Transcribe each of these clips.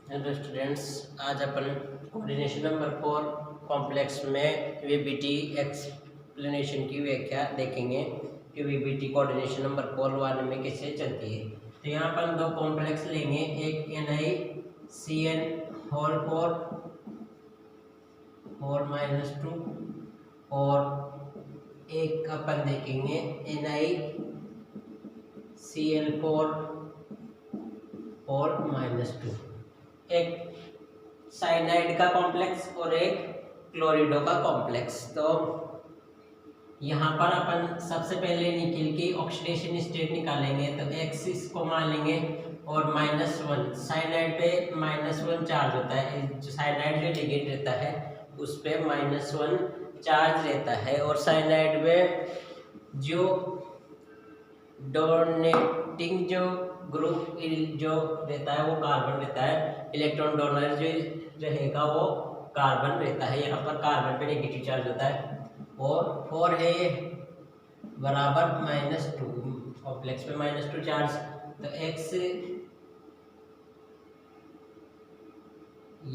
Hello students, आज अपन coordination number 4 complex में VBT explanation की व्याख्या देखेंगे कि वीबीटी कोऑर्डिनेशन नंबर 4 वाले में कैसे चलती है। तो यहाँ पर दो कॉम्प्लेक्स लेंगे, एक एनआई सी एन होल 4 -2 और एक अपन देखेंगे एनआई सी एल 4 -2। एक साइनाइड का कॉम्प्लेक्स और एक क्लोरिडो का कॉम्प्लेक्स। तो यहाँ पर अपन सबसे पहले निकल की ऑक्सीडेशन स्टेट निकालेंगे। तो एक्सिस को मान लेंगे और -1 साइनाइड पे -1 चार्ज होता है। जो साइनाइड जो लिगेंड रहता है उस पे -1 चार्ज रहता है और साइनाइड में जो डोनेटिंग जो ग्रुप जो रहता है वो कार्बन रहता है, इलेक्ट्रॉन डोनर जो रहेगा वो कार्बन रहता है। यहाँ पर कार्बन पे नेगेटिव चार्ज होता है और 4 है बराबर -2, कॉम्प्लेक्स पे -2 चार्ज। तो x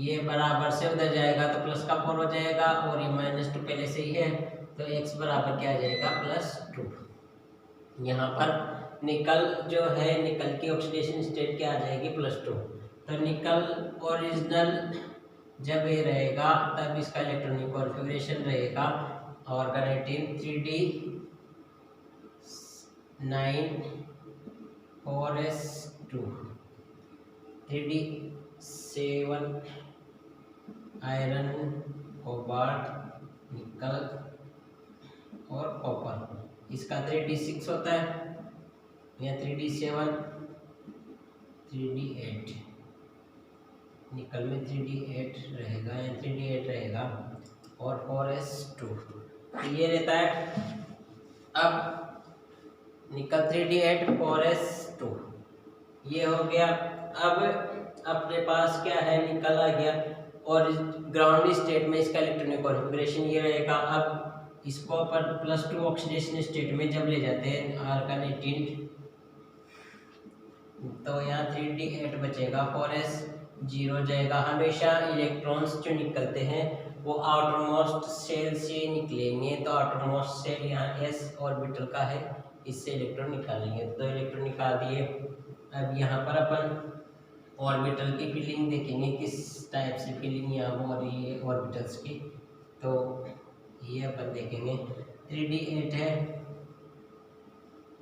ये बराबर से उधर जाएगा तो प्लस का 4 हो जाएगा और ये -2 पहले से ही है तो x बराबर क्या आ जाएगा +2। यहाँ पर निकल जो है, निकल की ऑक्सीडेशन स्टेट क्या आ जाएगी +2। तो निकल ओरिजिनल जब ये रहेगा तब इसका इलेक्ट्रॉनिक कॉन्फ़िगरेशन रहेगा ऑर्गेनेटिन 3d9 4s2 3d7 iron cobalt nickel और कॉपर। इसका 3d6 होता है या 3d7 3d8, निकल में 3d8 रहेगा या 3d8 रहेगा और 4s2 ये रहता है। अब निकल 3d8 4s2 ये हो गया। अब अपने पास क्या है, निकल आ गया और ग्राउंड स्टेट में इसका इलेक्ट्रॉनिक कॉन्फ़िगरेशन ये रहेगा। अब इसको अपन +2 ऑक्सीडेशन स्टेट में जब ले जाते हैं ऑर्गेनेटिन तो यहाँ 3d8 बचेगा, 4s 0 जाएगा। हमेशा इलेक्ट्रॉन्स जो निकलते हैं वो आउटर मोस्ट सेल से निकलेंगे। तो आउटर मोस्ट सेल यहाँ s ऑर्बिटल का है, इससे इलेक्ट्रॉन निकालेंगे। तो इलेक्ट्रॉन निकाल दिए। अब यहाँ पर अपन ऑर्बिटल की फिलिंग देखेंगे, किस टाइप से फिलिंग यहाँ हो रही है ऑर्बिटल्स की। तो ये अपन देखेंगे 3d8 है,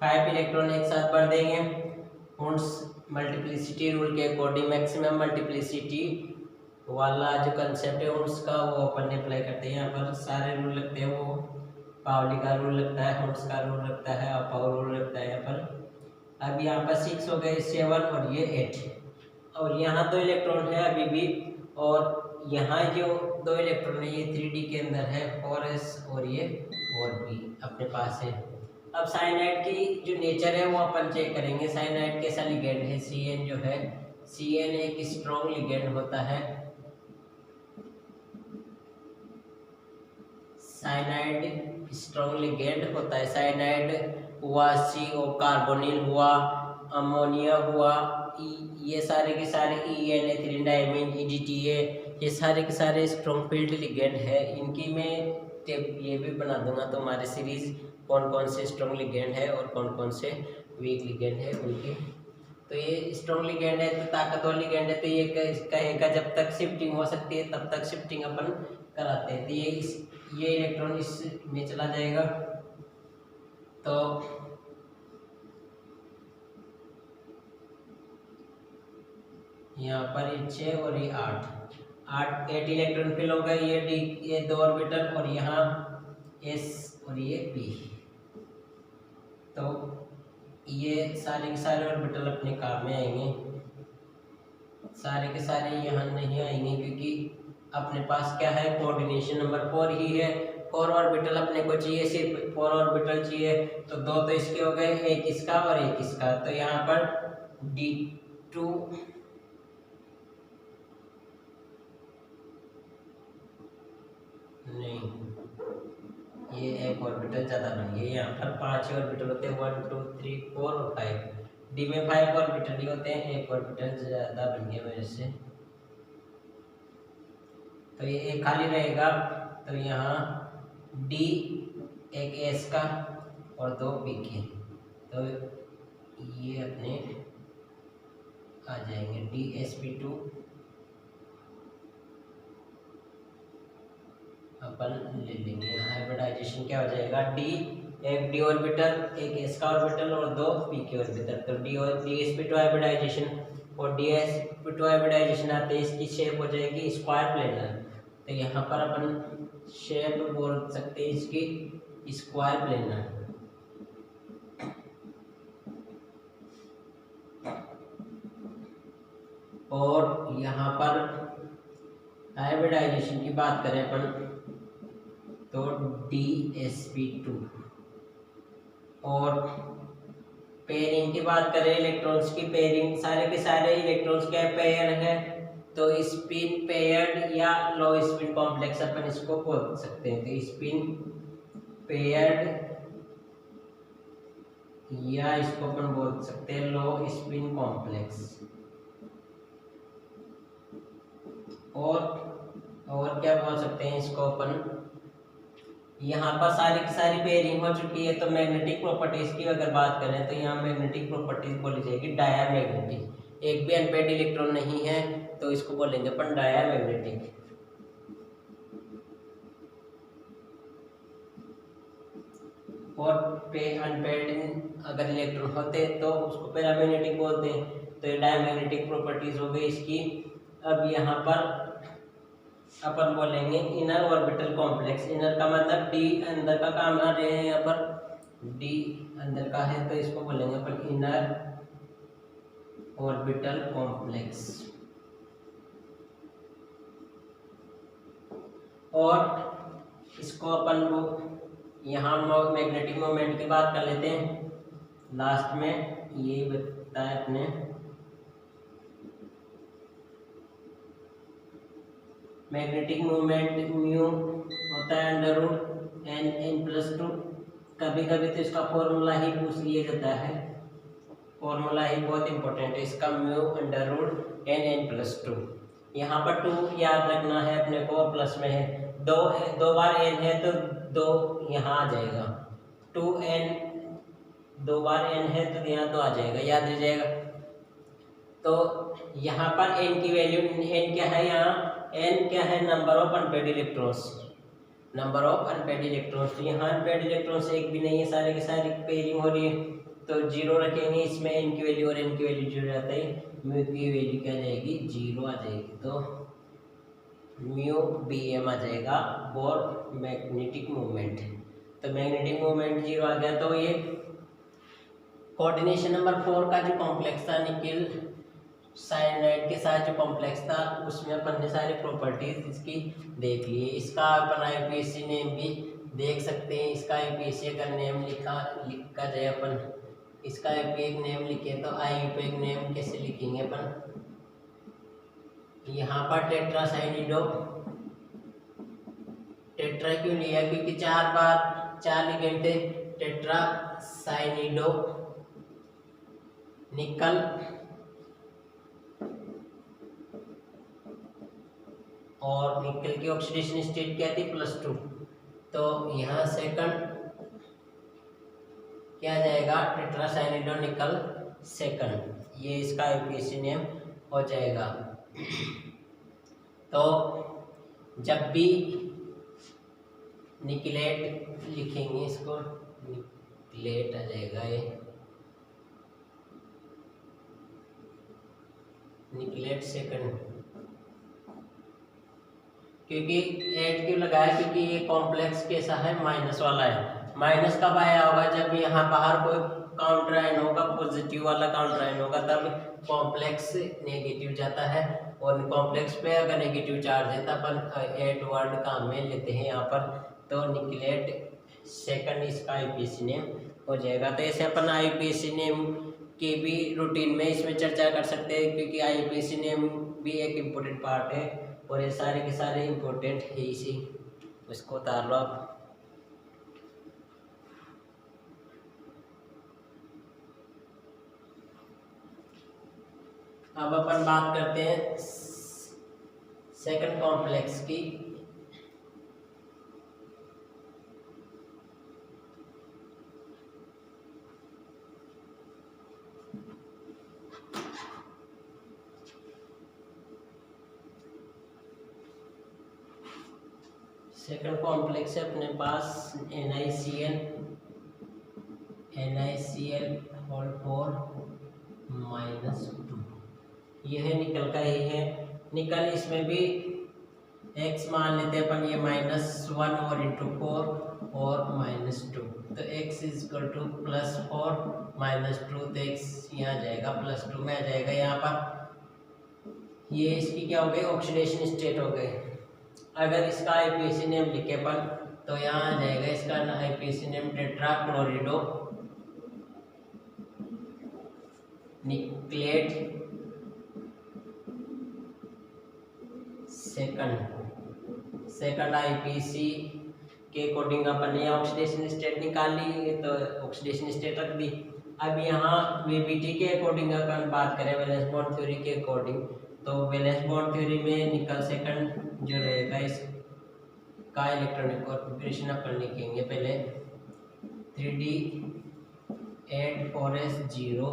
5 इलेक्ट्रॉन एक साथ भर देंगे। हुंड्स मल्टीप्लिसिटी रूल के अकॉर्डिंग मैक्सिमम मल्टीप्लिसिटी वाला जो कंसेप्ट है हुंड्स का वो अपन अप्लाई करते हैं। यहाँ पर सारे रूल लगते हैं, वो पावली का रूल लगता है, हुंड्स का रूल लगता है और पावर रूल लगता है यहाँ पर। अब यहाँ पर 6 हो गए, 7 और ये 8 और यहाँ 2 इलेक्ट्रॉन है अभी भी। और यहाँ जो 2 इलेक्ट्रॉन है ये 3d के अंदर है, 4s और ये 4p अपने पास है। अब साइनाइड की जो नेचर है वो अपन चेक करेंगे। साइनाइड कैसा लिगेंड है, Cn जो है, Cn एक स्ट्रॉन्ग लिगेंड होता है। साइनाइड स्ट्रॉन्ग लिगेंड होता है। साइनाइड हुआ, CO कार्बोनिल हुआ, अमोनिया हुआ, ये सारे के सारे ENA3 डायमीन EDTA ये सारे के सारे स्ट्रॉन्ग फील्ड लिगेंड है। इनकी मैं ये भी बना दूंगा तो हमारे सीरीज कौन कौन से स्ट्रॉन्ग लिगेंड है और कौन कौन से वीक लिगेंड है उनकी। तो ये स्ट्रॉन्ग लिगेंड है तो ताकतवर लिगेंड है, तो ये कहेगा जब तक शिफ्टिंग हो सकती है तब तक शिफ्टिंग अपन कराते हैं। तो ये इलेक्ट्रॉन इसमें चला जाएगा। तो यहाँ पर ये 6 और ये 8 इलेक्ट्रॉन फिल हो गए। ये 2 ऑर्बिटल और यहाँ s और ये p। तो ये सारे के सारे ऑर्बिटल अपने काम में आएंगे, सारे के सारे यहाँ नहीं आएंगे क्योंकि अपने पास क्या है, कोऑर्डिनेशन नंबर 4 ही है। 4 ऑर्बिटल अपने को चाहिए, सिर्फ 4 ऑर्बिटल चाहिए। तो 2 तो इसके हो गए, एक इसका और एक इसका। तो यहाँ पर D2 नहीं, ये एक ऑर्बिटल ज़्यादा बन गया। यहाँ पर 5 ऑर्बिटल होते हैं, 1 2 3 4 और 5। डी में 5 ऑर्बिटल ही होते हैं, एक ऑर्बिटल ज़्यादा बन गया मेरे से। तो ये एक खाली रहेगा, तो यहाँ डी एक एस का और 2 पी के, तो ये अपने आ जाएंगे DsP2 अपन ले लेंगे। हाइब्रिडाइजेशन क्या हो जाएगा, डी एक डी ऑर्बिटल एक एस का ऑर्बिटल और 2 पी के ऑर्बिटल, तो DsP2 हाइब्रिडाइजेशन और DsP2 हाइब्रिडाइजेशन आते हैं, इसकी शेप हो जाएगी स्क्वायर प्लेनर। तो यहाँ पर अपन शेप बोल सकते हैं इसकी स्क्वायर प्लेनर। और यहाँ पर हाइब्रिडाइजेशन की बात करें अपन तो DsP2, और पेयरिंग की बात करें इलेक्ट्रॉन्स की पेयरिंग, सारे के सारे इलेक्ट्रॉन्स के पेयर है, तो स्पिन पेयर्ड या लो स्पिन कॉम्प्लेक्स अपन इसको बोल सकते हैं। तो स्पिन पेयर्ड या इसको अपन बोल सकते हैं लो स्पिन कॉम्प्लेक्स। और क्या बोल सकते हैं इसको अपन, यहाँ पर सारी की सारी पेयरिंग हो चुकी है, तो मैग्नेटिक प्रॉपर्टीज की अगर बात करें तो यहाँ मैग्नेटिक प्रॉपर्टीज बोली जाएगी डायामैग्नेटिक। एक भी अनपेड इलेक्ट्रॉन नहीं है तो इसको बोलेंगे अपन डायामैग्नेटिक। और अनपेड अगर इलेक्ट्रॉन होते तो उसको पैरामैग्नेटिक बोलते हैं। तो ये डायामैग्नेटिक प्रॉपर्टीज हो गई इसकी। अब यहाँ पर अपन बोलेंगे इनर ऑर्बिटल कॉम्प्लेक्स। इनर का मतलब डी अंदर का काम आ रहे हैं, यहाँ पर डी अंदर का है तो इसको बोलेंगे अपन इनर ऑर्बिटल कॉम्प्लेक्स। और इसको अपन वो यहाँ मैग्नेटिक मोमेंट की बात कर लेते हैं लास्ट में। ये बताया अपने मैग्नेटिक मोमेंट म्यू होता है √n+2। कभी कभी तो इसका फॉर्मूला ही पूछ लिया जाता है, फॉर्मूला ही बहुत इंपॉर्टेंट है इसका, म्यू √n+2। यहाँ पर 2 याद रखना है अपने को, प्लस में है, दो बार n है तो 2 यहाँ आ जाएगा, 2n 2 बार n है तो यहाँ 2 आ जाएगा, याद रह जाएगा। तो यहाँ पर n की वैल्यू, n क्या है यहाँ, n क्या है, number of unpaired electrons, number of unpaired electrons. तो यहाँ अनपेड इलेक्ट्रॉन्स एक भी नहीं है, सारे के सारे पेयरिंग हो रही है, तो 0 रखेंगे इसमें, n की वैल्यू और n की वैल्यू 0 आता है, म्यू की वैल्यू क्या जाएगी 0 आ जाएगी, तो म्यू Bm आ जाएगा और मैग्नेटिक मूवमेंट। तो मैग्नेटिक मूवमेंट 0 आ गया। तो ये कोऑर्डिनेशन नंबर 4 का जो कॉम्प्लेक्स था निकेल साइनाइड के साथ जो कॉम्प्लेक्स था उसमें अपन ने सारी प्रॉपर्टीज इसकी देख ली। इसका अपन IUPAC नेम भी देख सकते हैं। इसका IUPAC अगर नेम लिखा जाए अपन, इसका IUPAC नेम लिखे तो IUPAC नेम कैसे लिखेंगे अपन, यहाँ पर टेट्रासाइनिडो, टेट्रा क्यों लिया क्योंकि 4 बार 4 लिगेंड थे, टेट्रासाइनिडो निकल और निकल की ऑक्सीडेशन स्टेट क्या थी +2, तो यहाँ सेकंड क्या जाएगा टेट्रासाइनिडो निकल सेकंड, ये इसका IUPAC नेम हो जाएगा। तो जब भी निकलेट लिखेंगे इसको, निकलेट आ जाएगा, ये निकलेट सेकंड, क्योंकि 8 क्यों लगाया, क्योंकि ये कॉम्प्लेक्स कैसा है, माइनस वाला है। माइनस कब आया होगा, जब यहाँ बाहर कोई काउंटर आयन होगा, पॉजिटिव वाला काउंटर आयन होगा, तब कॉम्प्लेक्स नेगेटिव जाता है, और कॉम्प्लेक्स पे अगर नेगेटिव चार्ज है तब अपन 8 वर्ड काम में लेते हैं यहाँ पर। तो निकलेट सेकंड इसका IUPAC नेम हो जाएगा। तो ऐसे अपन IUPAC नेम की भी रूटीन में इसमें चर्चा कर सकते हैं, क्योंकि IUPAC नेम भी एक इम्पोर्टेंट पार्ट है, और ये सारे के सारे इम्पोर्टेंट है इसी, उसको उतार लो आप। अब अपन बात करते हैं सेकंड कॉम्प्लेक्स की। सेकंड कॉम्प्लेक्स है अपने पास NaCl होल 4 -2। यह है निकल का ही है। निकल इसमें भी x मान लेते हैं अपन, ये -1 और इंटू 4 और -2, तो x इक्वल टू +4 -2, तो x यहाँ जाएगा +2 में आ जाएगा। यहाँ पर ये इसकी क्या हो गई, ऑक्सीडेशन स्टेट हो गई। अगर इसका आईपीएसी नेम लिखे अपन तो यहाँ आ जाएगा इसका आईपीएसी नेम टेट्राक्लोरिडो निक्लेट सेकंड आईपीसी के अकॉर्डिंग अपन ने ऑक्सीडेशन स्टेट निकाल ली, तो ऑक्सीडेशन स्टेट रख दी। अब यहाँ वीबीटी के अकॉर्डिंग अपन बात करें वैलेंस बॉन्ड थ्योरी के अकॉर्डिंग, तो वैलेंस बॉन्ड थ्योरी में निकल सेकंड जो रहेगा इसका इलेक्ट्रॉनिक कॉन्फ़िगरेशन अपन लिखेंगे पहले 3d8 4s0,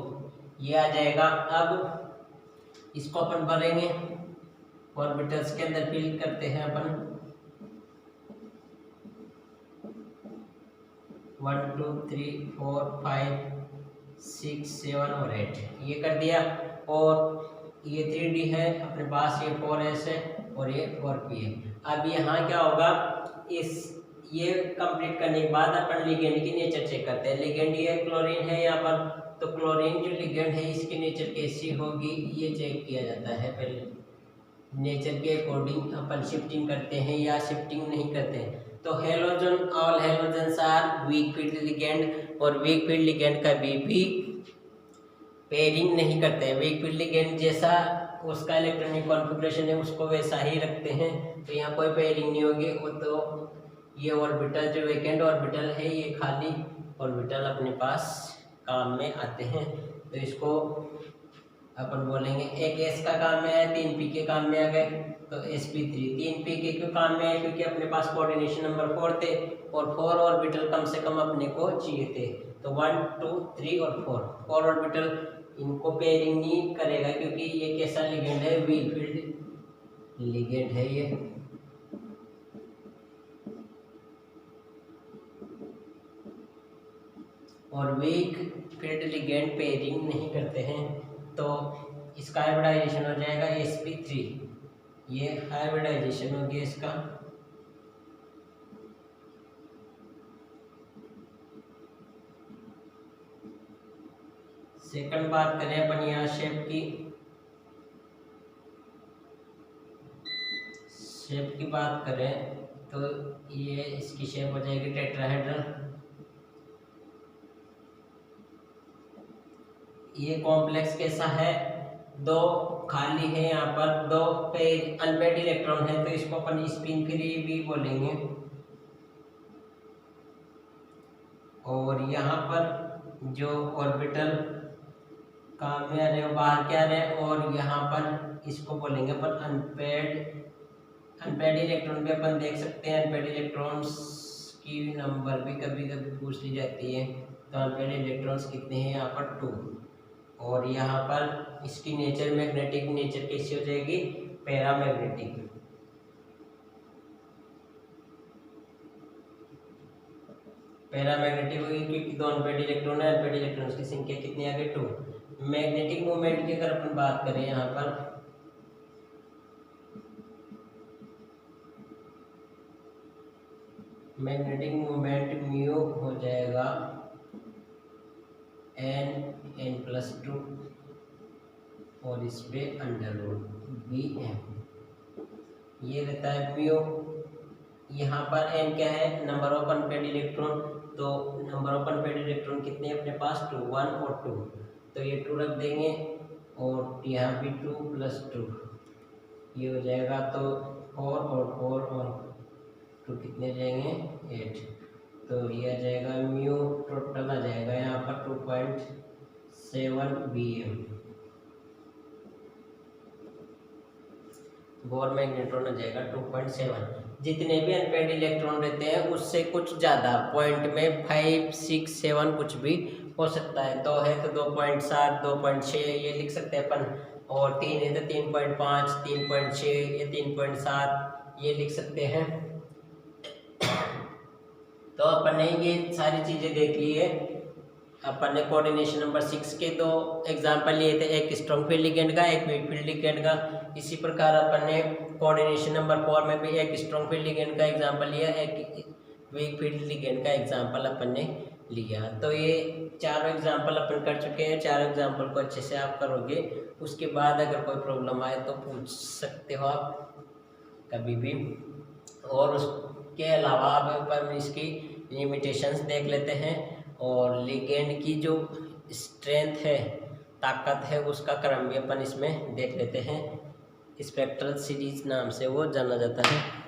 ये आ जाएगा। अब इसको अपन भरेंगे ऑर्बिटल्स के अंदर फिल करते हैं अपन 1 2 3 4 5 6 7 और 8 ये कर दिया। और ये 3D है अपने पास, ये 4s है और ये 4p है। अब यहाँ क्या होगा, ये कंप्लीट करने के बाद अपन लिगेंड की नेचर चेक करते हैं। लिगेंड ये क्लोरीन है यहाँ पर, तो क्लोरीन जो लिगेंड है इसकी नेचर कैसी होगी ये चेक किया जाता है। पहले नेचर के अकॉर्डिंग अपन शिफ्टिंग करते हैं या शिफ्टिंग नहीं करते हैं। तो halogen, all halogens are weak field ligand, और वीक फील्ड लिगेंड कभी भी पेयरिंग नहीं करते हैं। वीक फील्ड लिगेंड जैसा उसका इलेक्ट्रॉनिक कॉन्फ़िगरेशन है उसको वैसा ही रखते हैं, तो यहाँ कोई पेयरिंग नहीं होगी। वो तो ये ऑर्बिटल जो वैकेंट ऑर्बिटल है ये खाली ऑर्बिटल अपने पास काम में आते हैं, तो इसको अपन बोलेंगे एक s का काम में आया, 3p के काम में आ गए तो sp3। 3p के क्यों काम में आए, क्योंकि अपने पास कोऑर्डिनेशन नंबर 4 थे और 4 ऑर्बिटल कम से कम अपने को चाहिए थे, तो 1 2 3 और 4 ऑर्बिटल इनको पेयरिंग नहीं करेगा, क्योंकि ये कैसा लिगेंड है, वीक फील्ड लिगेंड है ये। और वीक फील्ड लिगेंड पेयरिंग नहीं करते हैं, तो इसका हाइब्रिडाइजेशन हो जाएगा sp3, ये हाइब्रिडाइजेशन हो गया इसका। सेकंड बात करें अपन यहाँ शेप की बात करें तो ये इसकी शेप हो जाएगी टेट्राहेड्रल। ये कॉम्प्लेक्स कैसा है, 2 खाली है, यहाँ पर 2 पेयर अनपेड इलेक्ट्रॉन है, तो इसको अपन स्पिन फ्री भी बोलेंगे। और यहाँ पर जो ऑर्बिटल काम में आ रहे हो बाहर क्या रहे, और यहाँ पर इसको बोलेंगे अपन अनपेड इलेक्ट्रॉन भी अपन देख सकते हैं। अनपेड इलेक्ट्रॉन्स की नंबर भी कभी कभी पूछ ली जाती है, तो अनपेड इलेक्ट्रॉन्स कितने हैं यहाँ पर 2। और यहाँ पर इसकी नेचर मैग्नेटिक नेचर कैसी हो जाएगी, पैरामैग्नेटिक। पैरामैग्नेटिक होगी क्योंकि 2 अनपेड इलेक्ट्रॉन है, अनपेड इलेक्ट्रॉन्स की संख्या कितनी आ गई 2। मैग्नेटिक मूवमेंट की अगर अपन बात करें यहाँ पर, मैग्नेटिक मूवमेंट म्यू हो जाएगा n+2 और इस पे √Bm, ये रहता है म्यू। यहाँ पर n क्या है, नंबर ऑफ अनपेड इलेक्ट्रॉन, तो नंबर ऑफ अनपेड इलेक्ट्रॉन कितने हैं अपने पास 2, 1 और 2, तो ये 2 रख देंगे और यहाँ भी 2 + 2 ये हो जाएगा, तो 4 और 2 कितने जाएंगे 8, तो ये आ जाएगा म्यू टोटल आ जाएगा यहाँ पर 2.7 Bm। बोर मैग्नेट्रॉन आ जाएगा 2.7। जितने भी अनपेड इलेक्ट्रॉन रहते हैं उससे कुछ ज़्यादा पॉइंट में 5 6 7 कुछ भी हो सकता है। 2 है तो 2.7 2.6 ये लिख सकते हैं अपन, और 3 है तो 3.5 3.6 या 3.7 ये लिख सकते हैं। तो अपन ने ये सारी चीज़ें देख ली है। अपन ने कोऑर्डिनेशन नंबर 6 के 2 एग्जाम्पल लिए थे, एक स्ट्रॉन्ग फील्ड लिगेंड का, एक वीक फील्ड लिगेंड का। इसी प्रकार अपन ने कोऑर्डिनेशन नंबर 4 में भी एक स्ट्रॉन्ग फील्ड लिगेंड का एग्जाम्पल लिया, एक वीक फील्ड लिगेंड का एग्जाम्पल अपन ने लिया। तो ये चारों एग्जाम्पल अपन कर चुके हैं। चारों एग्जाम्पल को अच्छे से आप करोगे, उसके बाद अगर कोई प्रॉब्लम आए तो पूछ सकते हो आप कभी भी। और उसके अलावा अब अपन इसकी लिमिटेशंस देख लेते हैं और लिगेंड की जो स्ट्रेंथ है, ताकत है, उसका क्रम भी अपन इसमें देख लेते हैं। स्पेक्ट्रल सीरीज नाम से वो जाना जाता है।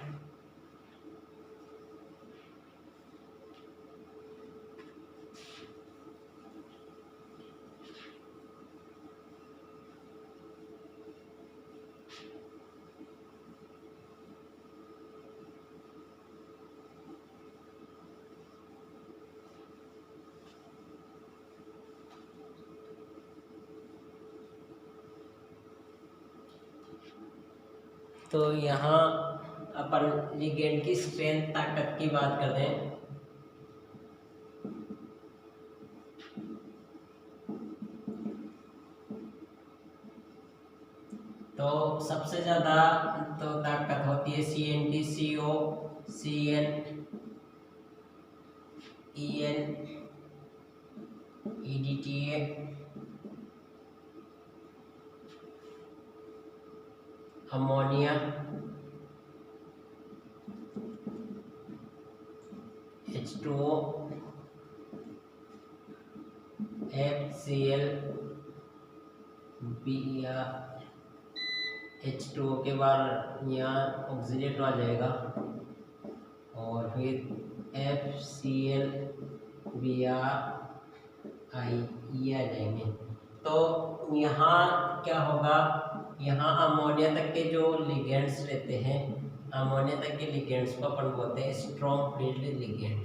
तो यहाँ अपन लिगेंड की स्ट्रेंथ, ताकत की बात करते हैं। तो सबसे ज़्यादा तो ताकत होती है CNT, CO, CN, EN, EDTA, ammonia, H2O, FCl, BR, H2O के बाद यहाँ ऑक्सीडेट आ जाएगा और फिर FCl, BR, I ये आ जाएंगे। तो यहाँ क्या होगा, यहाँ अमोनिया तक के जो लिगेंड्स रहते हैं, अमोनिया तक के लिगेंड्स को अपन बोलते हैं स्ट्रॉन्ग फील्ड लिगेंड।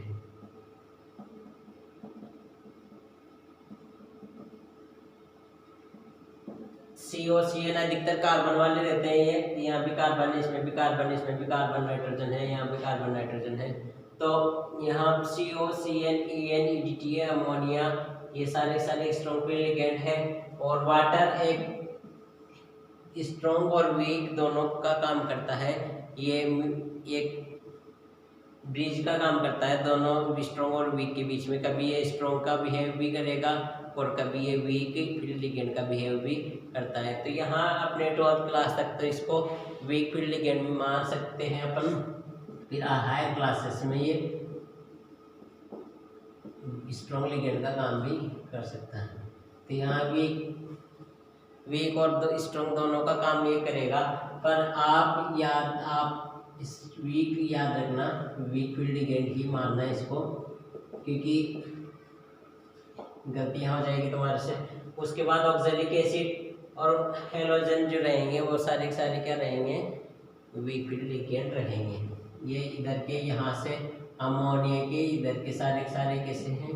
COCN अधिकतर कार्बन वाले रहते हैं। ये यहाँ भी कार्बन है, इसमें भी कार्बन है, इसमें भी कार्बन नाइट्रोजन है, यहाँ भी कार्बन नाइट्रोजन है। तो यहाँ COCN, EN, EDTA, अमोनिया ये सारे स्ट्रॉन्ग फील्ड लिगेंड है। और वाटर एक स्ट्रॉन्ग और वीक दोनों का काम करता है। ये एक ब्रिज का काम करता है दोनों स्ट्रॉन्ग और वीक के बीच में। कभी ये स्ट्रॉन्ग का बिहेव भी करेगा और कभी ये वीक फील्ड लिगेंड का बिहेव भी करता है। तो यहाँ अपने 12th क्लास तक तो इसको वीक फील्ड लिगेंड में मान सकते हैं अपन। फिर हायर क्लासेस में ये स्ट्रॉन्ग लिगेंड का काम भी कर सकता है। तो यहाँ भी वीक और स्ट्रॉन्ग दोनों का काम ये करेगा। पर आप इस वीक याद रखना, वीक फील्ड लिगेंड ही मानना है इसको, क्योंकि गलतियाँ हो जाएगी तुम्हारे से। उसके बाद ऑक्सैलिक एसिड और हेलोजन जो रहेंगे वो सारे क्या रहेंगे, वीक फील्ड लिगेंड रहेंगे। ये इधर के यहाँ से अमोनिया के इधर के सारे कैसे हैं,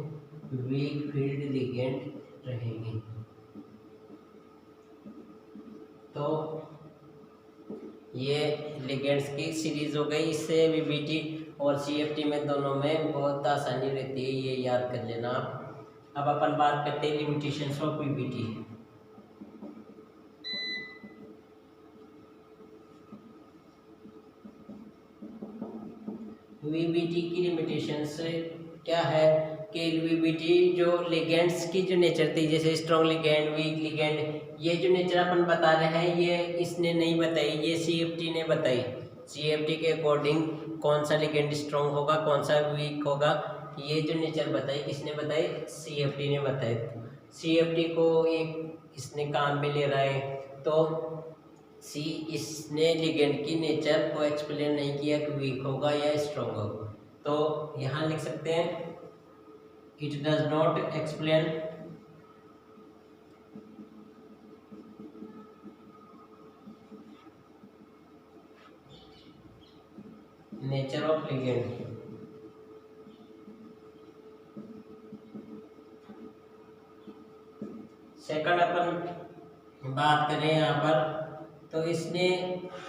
वीक फील्ड लिगेंड रहेंगे। तो ये लिगेंड्स की सीरीज हो गई। इससे VBT और CFT में दोनों में बहुत आसानी रहती है, ये याद कर लेना आप। अब अपन बात करते हैं लिमिटेशंस ऑफ VBT। VBT की लिमिटेशंस क्या है कि VBT जो लिगेंड्स की जो नेचर थी, जैसे स्ट्रॉन्ग लिगेंड, वीक लिगेंड, ये जो नेचर अपन बता रहे हैं ये इसने नहीं बताई, ये CFT ने बताई। CFT के अकॉर्डिंग कौन सा लिगेंड स्ट्रॉन्ग होगा, कौन सा वीक होगा, ये जो नेचर बताई किसने बताई, CFT ने बताई। CFT को एक इसने काम में ले रहा है, तो इसने लिगेंड की नेचर को एक्सप्लेन नहीं किया कि वीक होगा या स्ट्रॉन्ग होगा। तो यहाँ लिख सकते हैं it does not explain nature of ligand। Second अपन बात करें यहाँ पर तो इसने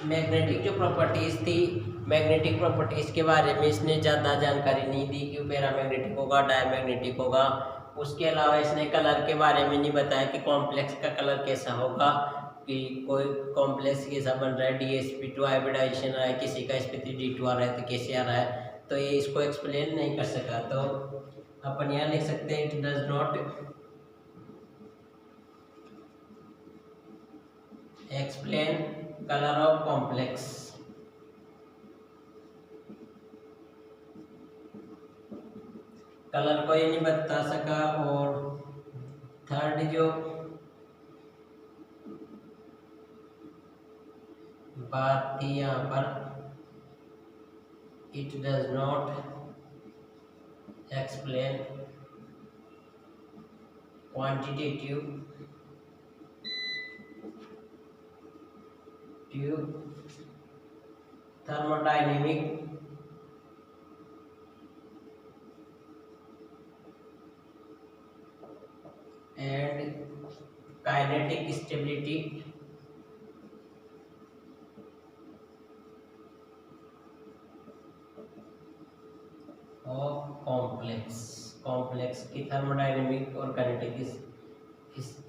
मैग्नेटिक जो प्रॉपर्टीज़ थी, मैग्नेटिक प्रॉपर्टीज़ के बारे में इसने ज़्यादा जानकारी नहीं दी कि पैरामैग्नेटिक होगा, डायमैग्नेटिक होगा। उसके अलावा इसने कलर के बारे में नहीं बताया कि कॉम्प्लेक्स का कलर कैसा होगा, कि कोई कॉम्प्लेक्स कैसा बन रहा है, DsP2 हाइब्रिडाइजेशन आ रहा है, किसी का sp3d2 आ रहा है तो कैसे आ रहा है, तो ये इसको एक्सप्लेन नहीं कर सका। तो अपन यहाँ लिख सकते हैं it does not explain colour of complex. Colour को ये नहीं बता सका। और थर्ड जो बात थी यहाँ पर, it does not explain quantitative thermodynamic and kinetic stability of complex की थर्मोडायनेमिक और काइनेटिक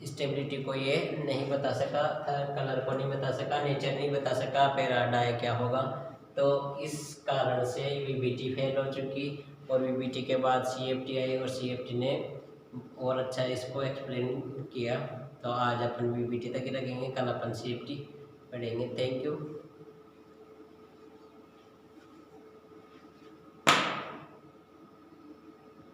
स्टेबिलिटी को ये नहीं बता सका, कलर को नहीं बता सका, नेचर नहीं बता सका, पैराडाई क्या होगा। तो इस कारण से वीबीटी फेल हो चुकी और वीबीटी के बाद सीएफटी आई और सीएफटी ने और अच्छा इसको एक्सप्लेन किया। तो आज अपन वीबीटी तक ही रखेंगे, कल अपन सीएफटी पढ़ेंगे। Thank you.